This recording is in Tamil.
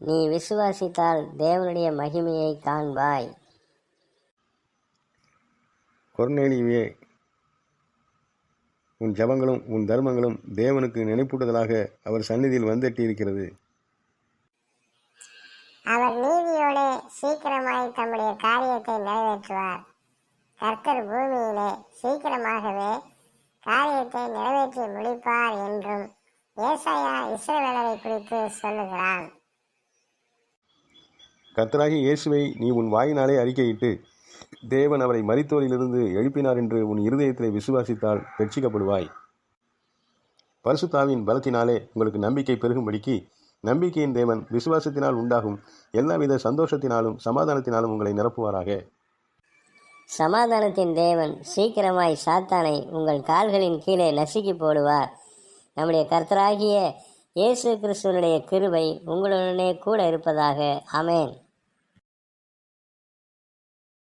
நீ விசுவாசித்தால் தேவனுடைய மகிமையை காண்பாய். கொர்நேலியுவே, உன் ஜபங்களும் உன் தர்மங்களும் தேவனுக்கு நினைப்பூட்டுதலாக அவர் சந்நிதியில் வந்தெட்டியிருக்கிறது. அவர் நீதியோடு சீக்கிரமாய் தம்முடைய காரியத்தை நிறைவேற்றுவார். கர்த்தர் பூமியிலே சீக்கிரமாகவே காரியத்தை நிறைவேற்றி முடிப்பார் என்றும் ஏசாயா இஸ்ரவேலரை குறித்து சொல்லுகிறான். கர்த்தராகிய இயேசுவை நீ உன் வாயினாலே அறிக்கையிட்டு தேவன் அவரை மரித்தோரிலிருந்து எழுப்பினார் என்று உன் இருதயத்திலே விசுவாசித்தால் ரட்சிக்கப்படுவாய். பரிசுத்தாவின் பலத்தினாலே உங்களுக்கு நம்பிக்கை பெருகும்படிக்கு நம்பிக்கையின் தேவன் விசுவாசத்தினால் உண்டாகும் எல்லாவித சந்தோஷத்தினாலும் சமாதானத்தினாலும் உங்களை நிரப்புவாராக. சமாதானத்தின் தேவன் சீக்கிரமாய் சாத்தானை உங்கள் கால்களின் கீழே நசுக்கி போடுவார். நம்முடைய கர்த்தராகிய இயேசு கிறிஸ்துவனுடைய கிருபை உங்களுடனே கூட இருப்பதாக. ஆமென்.